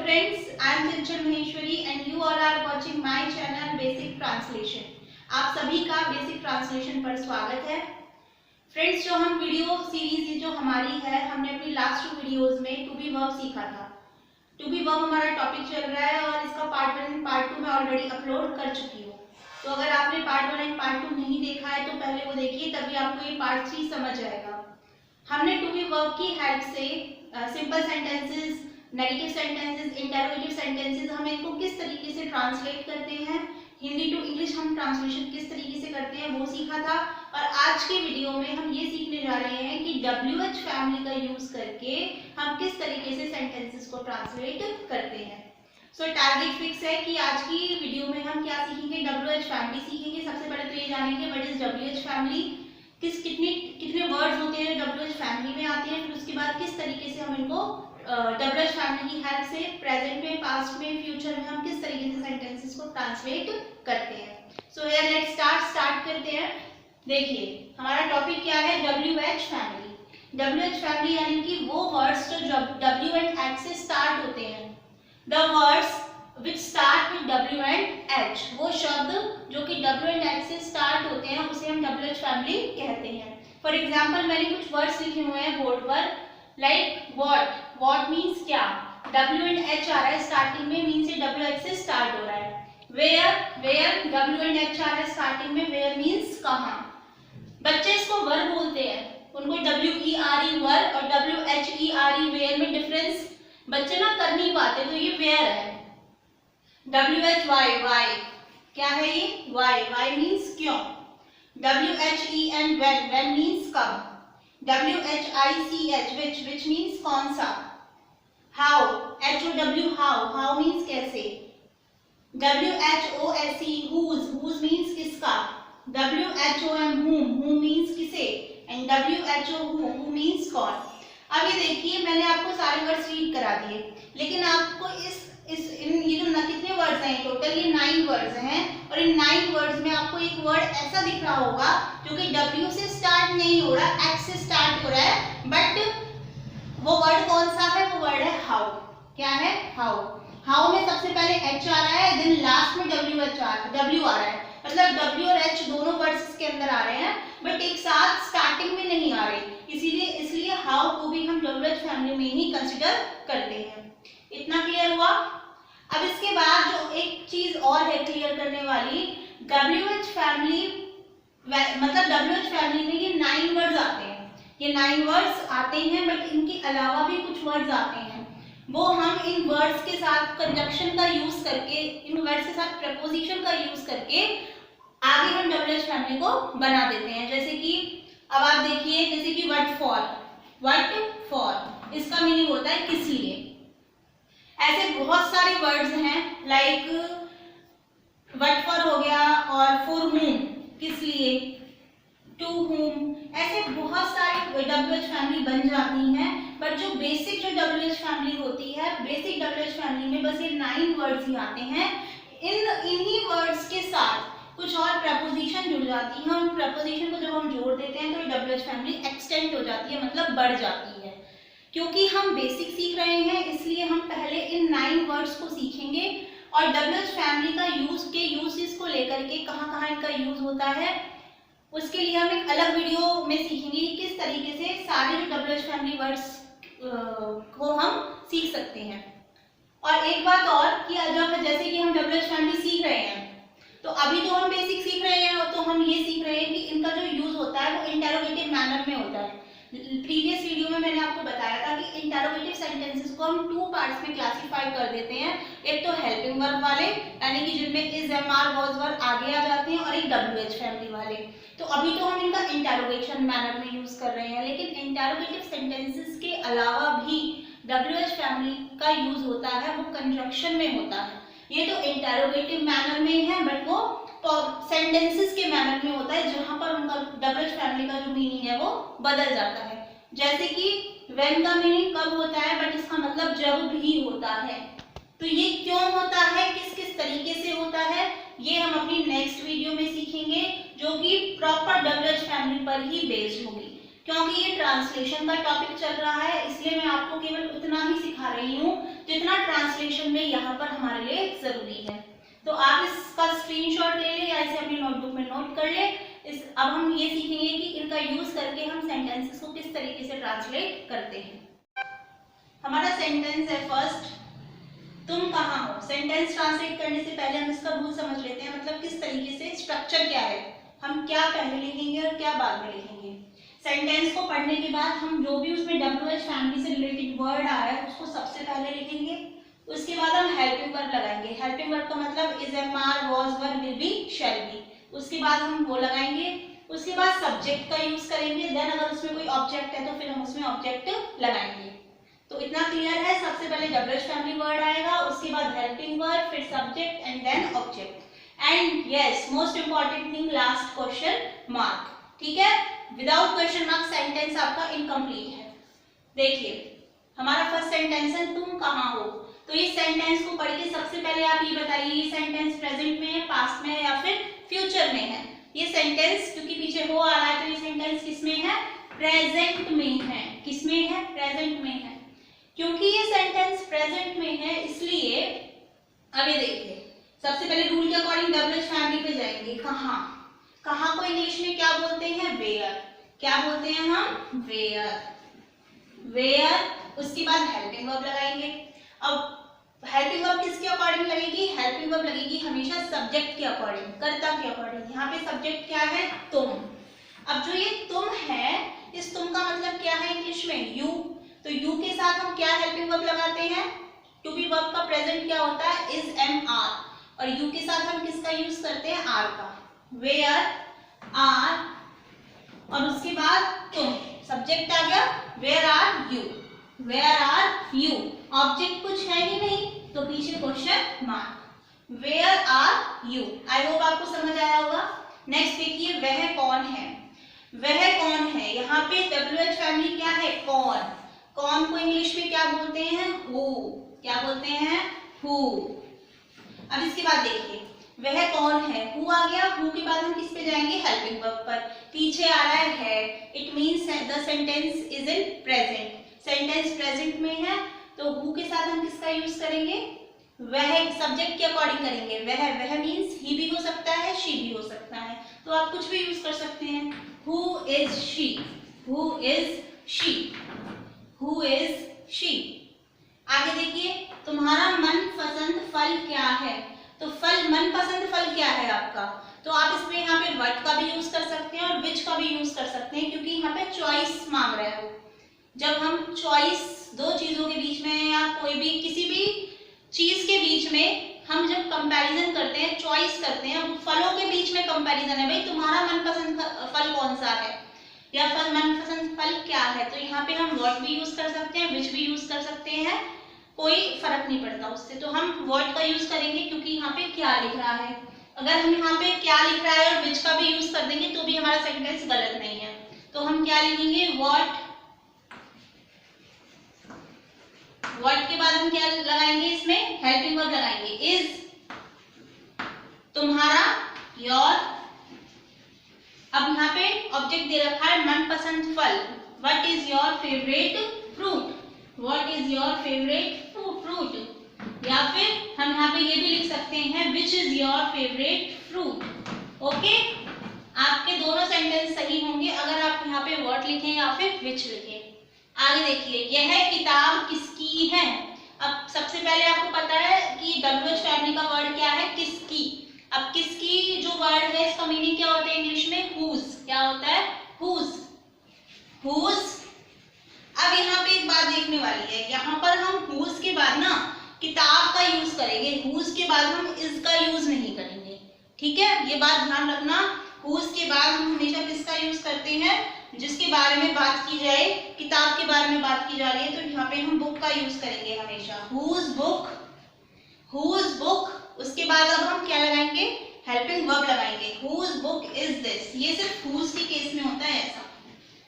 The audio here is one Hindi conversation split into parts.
friends, I am Chanchal Maheshwari and you all are watching my channel Basic Translation. आप सभी का बेसिक ट्रांसलेशन पर स्वागत है। फ्रेंड्स, जो हम वीडियो सीरीज जो हमारी है, हमने अपनी लास्ट 2 वीडियोस में टू बी वर्ब सीखा था। टू बी वर्ब हमारा टॉपिक चल रहा है और इसका पार्ट 1 पार्ट 2 मैं ऑलरेडी अपलोड कर चुकी हूँ। तो अगर आपने पार्ट 1 एंड पार्ट 2 नहीं देखा है तो पहले वो देखिए, तभी आपको ये पार्ट 3 समझ आएगा। हमने टू बी वर्ब की हेल्प से simple sentences, negative sentences, interrogative sentences हम इनको किस तरीके से ट्रांसलेट करते हैं, हिंदी टू इंग्लिश हम ट्रांसलेशन किस तरीके से करते हैं वो सीखा था। और आज के वीडियो में हम ये सीखने जा रहे हैं कि WH फैमिली का यूज करके हम किस तरीके से सेंटेंसेस को ट्रांसलेट करते हैं। सो टारगेट फिक्स है कि आज की वीडियो में हम क्या सीखेंगे, WH फैमिली सीखेंगे। सबसे पहले तो ये जानेंगे व्हाट इज WH फैमिली, कितने वर्ड्स होते हैं WH फैमिली में आते हैं, फिर उसके बाद किस तरीके से हम इनको WH फैमिली की हेल्प से प्रेजेंट में, पास्ट में, फ्यूचर में हम किस तरीके से सेंटेंसेस को ट्रांसलेट करते हैं। सो हियर लेट्स स्टार्ट करते हैं। देखिए हमारा टॉपिक क्या है, WH फैमिली। WH फैमिली यानी कि वो वर्ड्स जो W एंड H से स्टार्ट होते हैं। The words which start with W and H, वो शब्द जो कि W एंड H से स्टार्ट होते हैं उसे हम WH फैमिली कहते हैं। फॉर एग्जाम्पल मैंने कुछ वर्ड्स लिखे हुए हैं बोर्ड पर, लाइक वॉट मीन्स क्या, W एंड H आ रहा है स्टार्टिंग में, मीन्स ये WH से स्टार्ट हो रहा है। वेयर W एंड H आ रहा है स्टार्टिंग में, वेयर मीन्स कहाँ। बच्चे इसको वर्ब बोलते हैं, उनको WERE वर्ब और WHERE वेयर में डिफरेंस बच्चे ना कर नहीं पाते, तो ये वेयर है। WHY वाई क्या है ये, वाई मीन्स क्यों। WHEN when मीन्स कब। WHICH which मीन्स कौन सा। how HOW how मीन्स कैसे। WHOSE whose मीन्स किसका। WHOM whom मीन्स किसे, एंड WHO who मीन्स कौन। अब ये देखिए मैंने आपको सारे वर्ड्स रीड करा दिए, लेकिन आपको ये जो कितने वर्ड्स हैं टोटल, ये 9 वर्ड्स हैं। और इन 9 वर्ड्स में आपको एक वर्ड ऐसा दिख रहा होगा जो कि W से स्टार्ट नहीं हो रहा, H से स्टार्ट हो रहा है, बट वो वर्ड कौन सा है, वो वर्ड है हाउ। क्या है, हाउ में सबसे पहले H आ रहा है, देन लास्ट में W आ रहा है। मतलब W और H दोनों वर्ड्स इसके अंदर आ रहे हैं, बट एक साथ स्टार्टिंग में नहीं आ रहे, इसलिए हाउ को भी हम WH फैमिली में ही कंसिडर करते हैं। इतना क्लियर हुआ। अब इसके बाद जो एक चीज और है क्लियर करने वाली, WH फैमिली मतलब WH फैमिली में ये 9 वर्ड्स आते हैं, ये 9 वर्ड्स आते हैं, बट इनके अलावा भी कुछ वर्ड्स आते हैं, वो हम इन वर्ड्स के साथ कंजक्शन का यूज करके, इन वर्ड्स के साथ प्रपोजिशन का यूज करके आगे हम WH फैमिली को बना देते हैं। जैसे कि अब आप देखिए, जैसे कि व्हाट फॉर इसका मीनिंग होता है किस लिए। ऐसे बहुत सारे वर्ड्स हैं, लाइक व्हाट फॉर हो गया, और फॉर whom किस लिए, टू whom, ऐसे बहुत सारी WH फैमिली बन जाती हैं। बट जो बेसिक जो WH फैमिली होती है, बेसिक WH फैमिली में बस ये 9 वर्ड्स ही आते हैं। इन्हीं वर्ड्स के साथ कुछ और प्रपोजिशन जुड़ जाती हैं, और प्रपोजिशन को जब हम जोड़ देते हैं तो WH फैमिली एक्सटेंड हो जाती है, मतलब बढ़ जाती है। क्योंकि हम बेसिक सीख रहे हैं इसलिए हम पहले इन 9 वर्ड्स को सीखेंगे, और WH फैमिली का यूजेस को लेकर के कहाँ इनका यूज होता है, उसके लिए हम एक अलग वीडियो में सीखेंगे कि किस तरीके से सारे जो WH फैमिली वर्ड्स को हम सीख सकते हैं। और एक बात और कि जब जैसे कि हम WH फैमिली सीख रहे हैं, तो अभी तो हम बेसिक सीख रहे हैं, तो हम ये सीख रहे हैं कि इनका जो यूज होता है वो इंटरोगेटिव मैनर में होता है। प्रीवियस वीडियो में मैंने आपको बताया था कि इंटरोगेटिव सेंटेंसेस को हम 2 पार्ट्स में क्लासिफाई कर देते हैं। एक तो हेल्पिंग वर्ब वाले, यानी कि जिनमें इज, एम, आर, वाज, वर आगे आ जाते हैं, और एक WH फैमिली वाले। तो अभी तो हम इनका इंटरोगेशन मैनर में यूज कर रहे हैं, लेकिन इंटरोगेटिव सेंटेंसेस के अलावा भी WH फैमिली का यूज होता है, वो कंजंक्शन में होता है। ये तो इंटरोगेटिव मैनर में है, बट वो सेंटेंसेस के मैनर में होता है, जहां पर उनका WH फैमिली का जो मीनिंग है वो बदल जाता है। जैसे कि व्हेन का मीनिंग कब होता है, बट इसका मतलब जब भी होता है। तो ये क्यों होता है, किस तरीके से होता है, ये हम अपनी नेक्स्ट वीडियो में सीखेंगे, जो कि प्रॉपर WH फैमिली पर ही बेस्ड होगी। क्योंकि ये ट्रांसलेशन का टॉपिक चल रहा है, इसलिए मैं आपको केवल उतना ही सिखा रही हूँ जितना ट्रांसलेशन ट्रांसलेशन में यहाँ पर हमारे लिए जरूरी है। तो आप इसका स्क्रीनशॉट ले लें या इसे अपनी नोटबुक में नोट कर लें। अब हम ये सीखेंगे कि इनका यूज करके हम सेंटेंसेस को किस तरीके से ट्रांसलेट करते हैं। हमारा सेंटेंस है फर्स्ट, तुम कहाँ हो। सेंटेंस ट्रांसलेट करने से पहले हम इसका रूल समझ लेते हैं, मतलब किस तरीके से, स्ट्रक्चर क्या है, हम क्या पहले लिखेंगे और क्या बाद में लिखेंगे। सेंटेंस को पढ़ने के बाद हम जो भी उसमें WH फैमिली से रिलेटेड वर्ड आया है उसको सबसे पहले लिखेंगे। उसके बाद हम हेल्पिंग वर्ब लगाएंगे। हेल्पिंग वर्ब का मतलब is, am, are, was, were, will be, shall be. उसके बाद हम वो लगाएंगे। उसके बाद सब्जेक्ट का यूज करेंगे। देन अगर उसमें कोई ऑब्जेक्ट है तो फिर हम उसमें ऑब्जेक्ट लगाएंगे। तो इतना क्लियर है। सबसे पहले WH फैमिली वर्ड आएगा, उसके बाद हेल्पिंग वर्ब, फिर subject and then object. And yes, most important thing, last question mark. ठीक है, विदाउट क्वेश्चन मार्क सेंटेंस आपका इनकम्प्लीट है। देखिए हमारा फर्स्ट सेंटेंस है, तुम कहाँ हो। तो इस सेंटेंस को पढ़ के सबसे पहले आप ये बताइए, ये सेंटेंस प्रेजेंट में है, पास्ट में है या फिर फ्यूचर में है। ये सेंटेंस क्योंकि पीछे हो आ रहा है तो ये सेंटेंस किसमें है, प्रेजेंट में है। किसमें है, प्रेजेंट में है। क्योंकि ये सेंटेंस प्रेजेंट में है इसलिए अब ये देखिए, सबसे पहले रूल के अकॉर्डिंग WH फैमिली पे जाएंगे। कहाँ, कहाँ को इंग्लिश में क्या बोलते हैं, वेयर। क्या बोलते हैं हम, वेयर, वेयर। उसके बाद हेल्पिंग वर्ब लगाएंगे। अब हेल्पिंग वर्ब किसके अकॉर्डिंग लगेगी, हेल्पिंग वर्ब लगेगी हमेशा सब्जेक्ट के अकॉर्डिंग, कर्ता के अकॉर्डिंग। यहाँ पे सब्जेक्ट क्या है, तुम। अब जो ये तुम है, इस तुम का मतलब क्या है इंग्लिश में, यू। तो यू के साथ हम क्या हेल्पिंग वर्ब लगाते हैं, टू बी वर्ब का प्रेजेंट क्या होता है, इज, एम, आर। और यू के साथ हम किसका यूज करते हैं, आर का। वेयर, आर, और उसके बाद तुम, सब्जेक्ट आ गया, where are you, where are you. Object कुछ है ही नहीं तो पीछे question mark, where are you. I hope आपको समझ आया होगा। नेक्स्ट देखिए, वह कौन है। वह कौन है, यहाँ पे WH फैमिली क्या है, कौन। कौन को इंग्लिश में क्या बोलते हैं, हु। क्या बोलते हैं, हु। अब इसके बाद देखिए, वह कौन है, हु आ गया। हु के बाद हम किस पे जाएंगे, हेल्पिंग वर्ब पर। पीछे आ रहा है, it means the sentence is in present. Sentence present में है तो हु के साथ हम किसका यूज करेंगे, वह, सब्जेक्ट के अकॉर्डिंग करेंगे। वह मीन्स ही भी हो सकता है, शी भी हो सकता है, तो आप कुछ भी यूज कर सकते हैं। Who is she, who is she, who is she. आगे देखिए, तुम्हारा मनपसंद फल क्या है। तो फल, मनपसंद फल क्या है आपका, तो आप इसमें यहाँ पे व्हाट का भी यूज कर सकते हैं और विच का भी यूज कर सकते हैं, क्योंकि यहाँ पे चॉइस मांग रहे हो। जब हम चॉइस दो चीजों के बीच में या कोई भी किसी भी चीज के बीच में हम जब कंपैरिजन करते हैं, चॉइस करते हैं, फलों के बीच में कंपैरिजन है, भाई तुम्हारा मनपसंद फल कौन सा है या फल, मनपसंद फल क्या है, तो यहाँ पे हम व्हाट भी यूज कर सकते हैं, विच भी यूज कर सकते हैं, कोई फर्क नहीं पड़ता उससे। तो हम व्हाट का यूज करेंगे क्योंकि यहाँ पे क्या लिख रहा है। अगर हम यहाँ पे क्या लिख रहा है और विच का भी यूज कर देंगे तो भी हमारा सेंटेंस गलत नहीं है। तो हम क्या लिखेंगे, व्हाट। व्हाट के बाद हम क्या लगाएंगे, इसमें हेल्पिंग वर्ब लगाएंगे, इज, तुम्हारा, योर। अब यहाँ पे ऑब्जेक्ट दे रखा है मनपसंद फल, what is your favourite fruit, what is your favourite fruit. या फिर हम यहाँ पे ये भी लिख सकते हैं, which is your favourite fruit. Okay, आपके दोनों सेंटेंस सही होंगे अगर आप यहाँ पे व्हाट लिखें या फिर विच लिखें। आगे देखिए, यह किताब किसकी है। अब सबसे पहले आपको पता है कि WH फैमिली का वर्ड क्या है, किसकी। अब किसकी जो वर्ड है इसका मीनिंग क्या होता है इंग्लिश में, हुज। क्या होता है, हुज, हुज। अब यहाँ पे एक बात देखने वाली है, यहाँ पर हम हुज के बाद ना किताब का यूज करेंगे, हुज के बाद हम इज का यूज नहीं करेंगे। ठीक है, ये बात ध्यान रखना। हुज के बाद हम हमेशा किसका यूज करते हैं, जिसके बारे में बात की जाए, किताब के बारे में बात की जा रही है तो यहाँ पे हम बुक का यूज करेंगे हमेशा, हुज बुक, हुज बुक। उसके बाद अब हम क्या लगाएंगे, हेल्पिंग वर्ब लगाएंगे, हुज बुक इज दिस। ये सिर्फ हुज के केस में होता है ऐसा,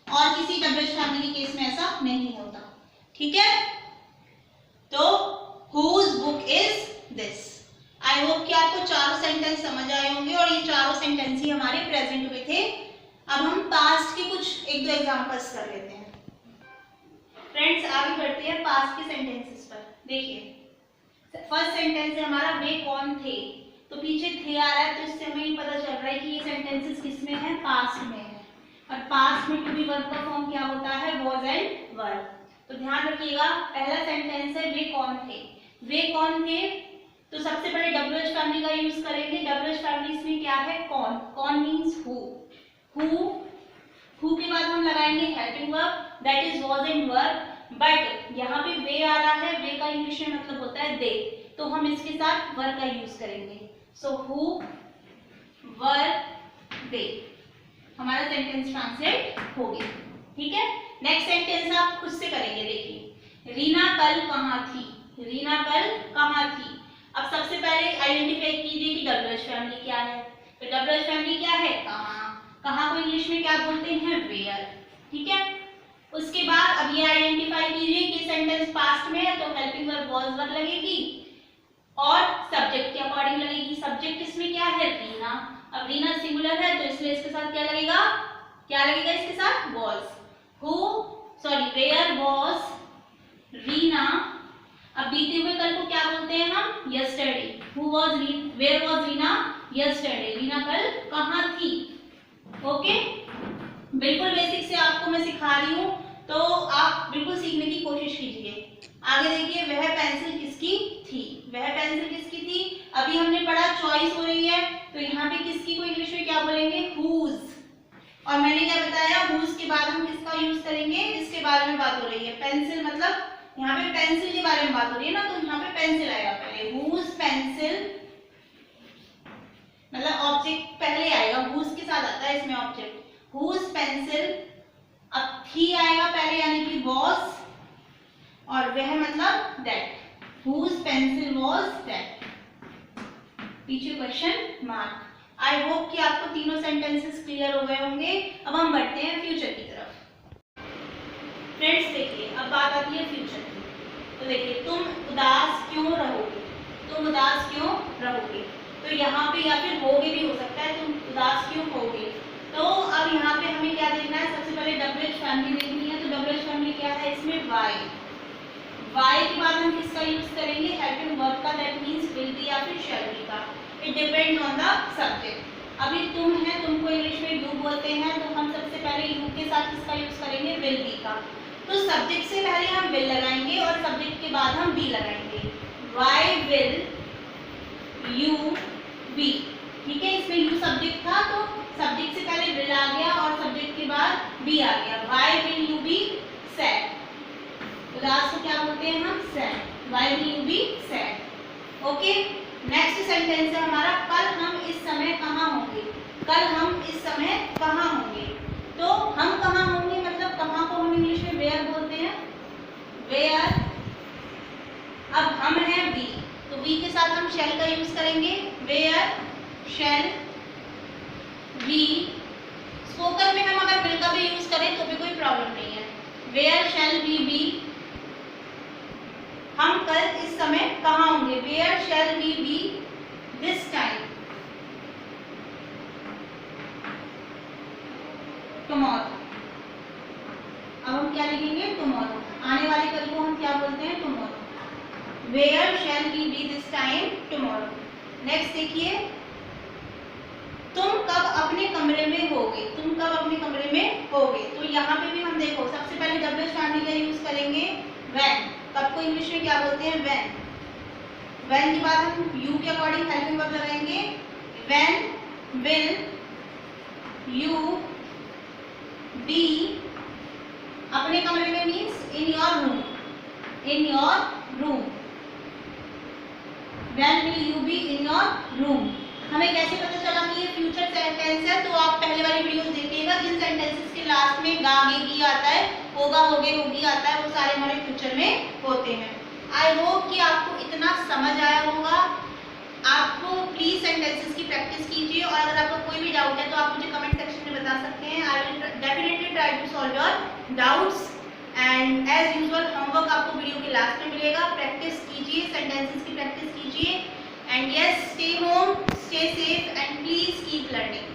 और किसी WH फैमिली के केस में ऐसा नहीं होता। ठीक है, तो whose book is this. I hope कि आपको चारों सेंटेंस समझ आए होंगे और ये चारों सेंटेंस ही हमारे प्रेजेंट में थे। अब हम पास्ट के कुछ एक दो एग्जांपल्स कर लेते हैं। फ्रेंड्स आगे बढ़ते हैं पास्ट के सेंटेंसेस पर। देखिए, फर्स्ट सेंटेंस है हमारा वे कौन थे, तो पीछे थे आ रहा है, तो इससे हमें पता चल रहा है कि ये सेंटेंसेस किस में है, पास्ट में है। और पास्ट में टू बी वर्ब का फॉर्म क्या होता है, वॉज एंड वर। तो ध्यान रखिएगा, पहला सेंटेंस है वे कौन थे। वे कौन थे, तो सबसे पहले WH फैमिली का यूज करेंगे। WH फैमिली इसमें क्या है, कौन। कौन मीन्स हु। हु के बाद हम लगाएंगे helping verb, that is was and were. But यहाँ पे वे आ रहा है, वे का इंग्लिश में मतलब होता है दे, तो हम इसके साथ वर का यूज करेंगे। सो हु वर दे, हमारा सेंटेंस ट्रांसलेट हो गया। ठीक है, नेक्स्ट सेंटेंस आप खुद से करेंगे। देखिए, रीना कल कहाँ थी। रीना कल कहाँ थी। अब सबसे पहले आइडेंटिफाई कीजिए कि WH फैमिली क्या है। तो WH फैमिली क्या है, कहाँ। कहाँ को इंग्लिश में क्या बोलते हैं, वेयर। ठीक है, उसके बाद अब ये आइडेंटिफाई कीजिए कि सेंटेंस पास्ट में है, तो हेल्पिंग वर्ब वॉज वर लगेगी और सब्जेक्ट के अकॉर्डिंग लगेगी। सब्जेक्ट इसमें क्या है, रीना। अब रीना सिंगुलर है, तो इसलिए इसके साथ क्या लगेगा, क्या लगेगा इसके साथ, वॉज। Where was Reena. अब बीते हुए कल को क्या बोलते हैं हम, yesterday. Where was Reena yesterday. Reena कल कहाँ थी। ओके, बिल्कुल बेसिक से आपको मैं सिखा रही हूँ, तो आप बिल्कुल सीखने की कोशिश कीजिए। आगे देखिए, वह पेंसिल किसकी थी। वह पेंसिल किसकी थी, अभी हमने पढ़ा चॉइस हो रही है, तो यहाँ पे किसकी को इंग्लिश में क्या बोलेंगे, हुज। और मैंने क्या बताया, हुज के बाद हम किसका यूज करेंगे, इसके बारे में बात हो रही है, पेंसिल। मतलब यहाँ पे पेंसिल के बारे में बात हो रही है ना, तो यहाँ पे पेंसिल आएगा पहले। हुज पेंसिल, मतलब ऑब्जेक्ट पहले आएगा, हुज के साथ आता है इसमें ऑब्जेक्ट। हुज पेंसिल, अब थी आएगा पहले, यानी कि वॉज, और वह मतलब that. Whose pencil was that, पीछे क्वेश्चन मार्क। आई होप कि आपको तीनों सेंटेंसेस क्लियर हो गए होंगे। अब हम बढ़ते हैं फ्यूचर की तरफ। फ्रेंड्स देखिए, अब बात आती है फ्यूचर की। तो देखिए, तुम उदास क्यों रहोगे। तुम उदास क्यों रहोगे, तो यहाँ पे या फिर होगे भी हो सकता है, तुम उदास क्यों होगे। तो अब यहाँ पे हमें क्या देखना है, सबसे पहले WH फैमिली देखनी है। तो WH फैमिली क्या है, इसमें वाई। वाई के बाद हम किसका यूज करेंगे, हेल्पिंग वर्ब का, दैट मींस विल बी या फिर शैल बी का। It depend on the subject. अभी तुम है, तुमको इंग्लिश में यू बोलते हैं, तो हम सबसे पहले यू के साथ किसका यूज करेंगे, विल बी का। तो सब्जेक्ट से पहले हम विल लगाएंगे और सब्जेक्ट के बाद हम बी लगाएंगे। Why will you be. ठीक है, इसमें यू सब्जेक्ट था, तो सब्जेक्ट से पहले विल आ गया और सब्जेक्ट के बाद बी आ गया। Why will you be sad. उदास को क्या बोलते हैं हम, sad. Why will you be sad. Okay, next sentence है हमारा, कल हम इस समय कहाँ होंगे। कल हम इस समय कहाँ होंगे, तो हम कहाँ होंगे मतलब कहाँ को हम इंग्लिश में वेयर बोलते हैं, वेयर। अब हम हैं वी, तो वी के साथ हम शैल का यूज करेंगे, वेयर शैल वी। स्पोकन में हम अगर विल का भी यूज करें तो भी कोई प्रॉब्लम नहीं है। वेयर शैल वी बी, हम कल इस समय कहाँ होंगे, where shall we be this time tomorrow. अब हम क्या लिखेंगे, टुमारो। आने वाले कल को हम क्या बोलते हैं, tomorrow. Where shall we be this time tomorrow. Next देखिए, तुम कब अपने कमरे में होगे। तुम कब अपने कमरे में होगे, तो यहाँ पे भी हम देखो, सबसे पहले WH फैमिली का यूज करेंगे, व्हेन। कब को इंग्लिश में क्या बोलते हैं, व्हेन। व्हेन के बाद हम यू के अकॉर्डिंग हेल्पिंग वर्ब लगाएंगे, व्हेन विल यू बी अपने कमरे में means in your room. In your room, when will you be in your room. हमें कैसे पता चला कि ये फ्यूचर सेंटेंस है, तो आप पहले वाली वीडियोस देखिएगा, जिन सेंटेंसेस के लास्ट में गा गे गी आता है, होगा होगे होगी आता है, वो सारे हमारे फ्यूचर में होते हैं। आई होप कि आपको इतना समझ आया होगा। आपको प्लीज सेंटेंसेस की प्रैक्टिस कीजिए, और अगर आपको कोई भी डाउट है तो आप मुझे कमेंट सेक्शन में बता सकते हैं। I will definitely try to solve your doubts. And as usual homework आपको वीडियो के लास्ट में मिलेगा। प्रैक्टिस कीजिए, सेंटेंसेस की प्रैक्टिस कीजिए। And yes, stay home, stay safe, and please keep learning.